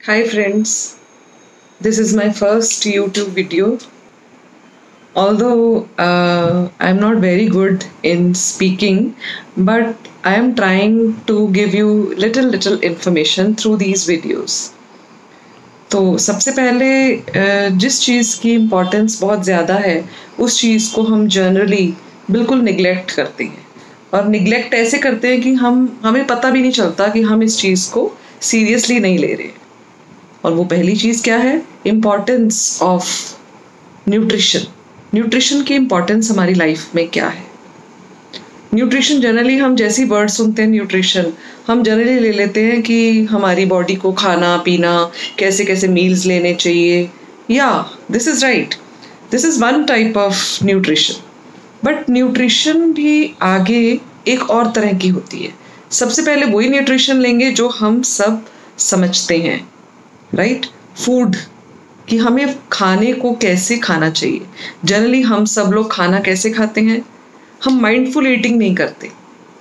Hi friends, this is my first YouTube video. Although I'm not very good in speaking, but I am trying to give you little information through these videos. तो सबसे पहले जिस चीज़ की importance बहुत ज़्यादा है उस चीज़ को हम जनरली बिल्कुल निगलेक्ट करते हैं और निगलेक्ट ऐसे करते हैं कि हमें पता भी नहीं चलता कि हम इस चीज़ को सीरियसली नहीं ले रहे। और वो पहली चीज़ क्या है? Importance of nutrition. न्यूट्रिशन की इम्पॉर्टेंस हमारी लाइफ में क्या है? न्यूट्रिशन जनरली हम जैसी वर्ड सुनते हैं न्यूट्रिशन, हम जनरली ले लेते हैं कि हमारी बॉडी को खाना पीना, कैसे कैसे मील्स लेने चाहिए। या this is right, this is one type of nutrition. But nutrition भी आगे एक और तरह की होती है। सबसे पहले वही न्यूट्रिशन लेंगे जो हम सब समझते हैं, राइट? फूड, कि हमें खाने को कैसे खाना चाहिए। जनरली हम सब लोग खाना कैसे खाते हैं? हम माइंडफुल ईटिंग नहीं करते।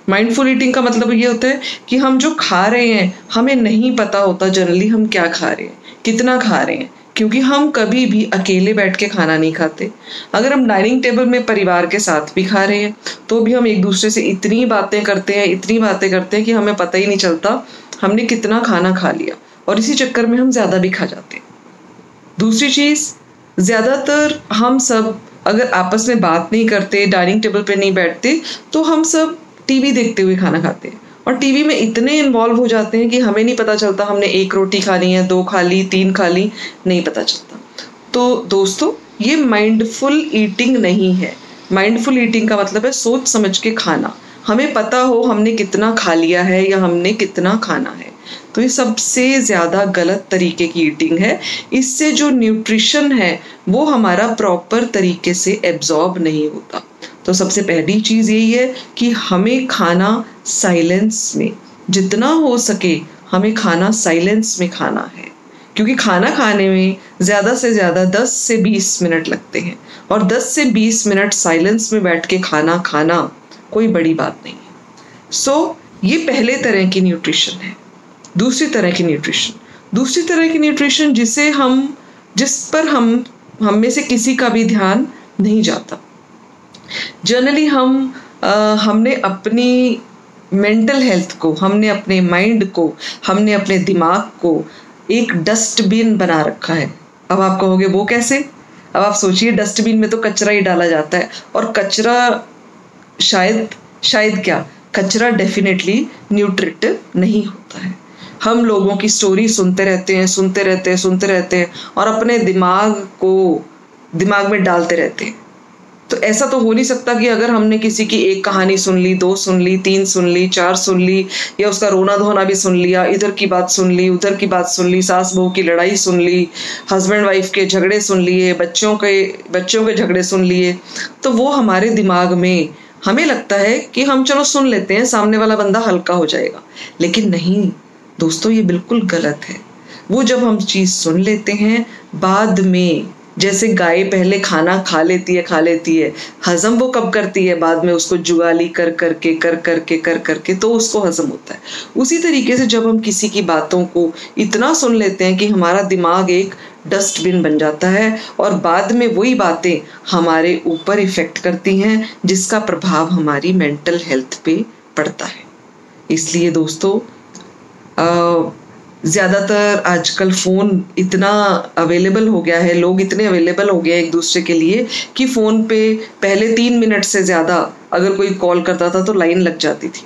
माइंडफुल ईटिंग का मतलब ये होता है कि हम जो खा रहे हैं हमें नहीं पता होता जनरली हम क्या खा रहे हैं, कितना खा रहे हैं, क्योंकि हम कभी भी अकेले बैठ के खाना नहीं खाते। अगर हम डाइनिंग टेबल में परिवार के साथ भी खा रहे हैं तो भी हम एक दूसरे से इतनी बातें करते हैं कि हमें पता ही नहीं चलता हमने कितना खाना खा लिया, और इसी चक्कर में हम ज़्यादा भी खा जाते हैं। दूसरी चीज़, ज़्यादातर हम सब अगर आपस में बात नहीं करते, डाइनिंग टेबल पे नहीं बैठते, तो हम सब टीवी देखते हुए खाना खाते हैं और टीवी में इतने इन्वॉल्व हो जाते हैं कि हमें नहीं पता चलता हमने एक रोटी खानी है, 2 खा ली, 3 खा ली, नहीं पता चलता। तो दोस्तों, ये माइंडफुल ईटिंग नहीं है। माइंडफुल ईटिंग का मतलब है सोच समझ के खाना, हमें पता हो हमने कितना खा लिया है या हमने कितना खाना है। तो ये सबसे ज़्यादा गलत तरीके की ईटिंग है। इससे जो न्यूट्रिशन है वो हमारा प्रॉपर तरीके से एब्जॉर्ब नहीं होता। तो सबसे पहली चीज़ यही है कि हमें खाना साइलेंस में, जितना हो सके हमें खाना साइलेंस में खाना है, क्योंकि खाना खाने में ज़्यादा से ज़्यादा 10 से 20 मिनट लगते हैं और 10 से 20 मिनट साइलेंस में बैठ के खाना कोई बड़ी बात नहीं है। ये पहले तरह की न्यूट्रिशन है। दूसरी तरह की न्यूट्रिशन जिस पर हम में से किसी का भी ध्यान नहीं जाता। जनरली हमने अपनी मेंटल हेल्थ को, हमने अपने माइंड को, हमने अपने दिमाग को एक डस्टबिन बना रखा है। अब आप कहोगे वो कैसे? अब आप सोचिए, डस्टबिन में तो कचरा ही डाला जाता है, और कचरा शायद क्या, कचरा डेफिनेटली न्यूट्रिटिव नहीं होता है। हम लोगों की स्टोरी सुनते रहते हैं और अपने दिमाग में डालते रहते हैं। तो ऐसा तो हो नहीं सकता कि अगर हमने किसी की एक कहानी सुन ली, 2 सुन ली, 3 सुन ली, 4 सुन ली, या उसका रोना धोना भी सुन लिया, इधर की बात सुन ली, उधर की बात सुन ली, सास बहू की लड़ाई सुन ली, हस्बैंड वाइफ के झगड़े सुन लिए, बच्चों के झगड़े सुन लिए, तो वो हमारे दिमाग में, हमें लगता है कि हम चलो सुन लेते हैं, सामने वाला बंदा हल्का हो जाएगा। लेकिन नहीं दोस्तों, ये बिल्कुल गलत है। वो जब हम चीज़ सुन लेते हैं, बाद में जैसे गाय पहले खाना खा लेती है, हजम वो कब करती है? बाद में उसको जुगाली कर करके तो उसको हजम होता है। उसी तरीके से जब हम किसी की बातों को इतना सुन लेते हैं कि हमारा दिमाग एक डस्टबिन बन जाता है और बाद में वही बातें हमारे ऊपर इफ़ेक्ट करती हैं, जिसका प्रभाव हमारी मेंटल हेल्थ पे पड़ता है। इसलिए दोस्तों, ज़्यादातर आजकल फ़ोन इतना अवेलेबल हो गया है, लोग इतने अवेलेबल हो गए एक दूसरे के लिए कि फ़ोन पे पहले 3 मिनट से ज़्यादा अगर कोई कॉल करता था तो लाइन लग जाती थी।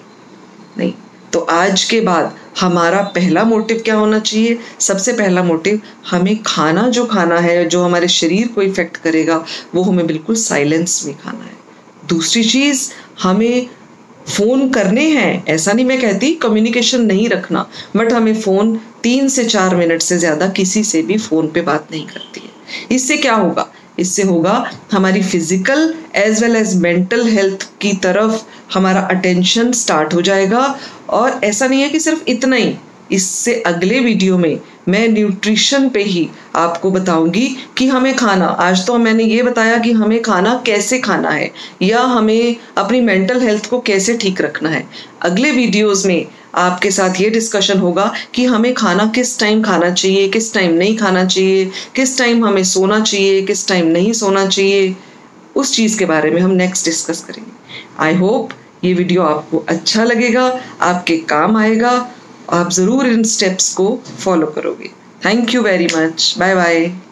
नहीं, तो आज के बाद हमारा पहला मोटिव क्या होना चाहिए? सबसे पहला मोटिव, हमें खाना है, जो हमारे शरीर को इफ़ेक्ट करेगा, वो हमें बिल्कुल साइलेंस में खाना है। दूसरी चीज़, हमें फ़ोन करने हैं, ऐसा नहीं मैं कहती कम्युनिकेशन नहीं रखना, बट हमें फ़ोन 3 से 4 मिनट से ज़्यादा किसी से भी फ़ोन पे बात नहीं करती है। इससे क्या होगा? इससे होगा हमारी physical as well as mental health की तरफ हमारा अटेंशन स्टार्ट हो जाएगा। और ऐसा नहीं है कि सिर्फ इतना ही, इससे अगले वीडियो में मैं न्यूट्रिशन पे ही आपको बताऊंगी कि हमें खाना, आज तो मैंने ये बताया कि हमें खाना कैसे खाना है या हमें अपनी मेंटल हेल्थ को कैसे ठीक रखना है। अगले वीडियोस में आपके साथ ये डिस्कशन होगा कि हमें खाना किस टाइम खाना चाहिए, किस टाइम नहीं खाना चाहिए, किस टाइम हमें सोना चाहिए, किस टाइम नहीं सोना चाहिए, उस चीज़ के बारे में हम नेक्स्ट डिस्कस करेंगे। आई होप ये वीडियो आपको अच्छा लगेगा, आपके काम आएगा, आप ज़रूर इन स्टेप्स को फॉलो करोगे। Thank you very much. Bye bye.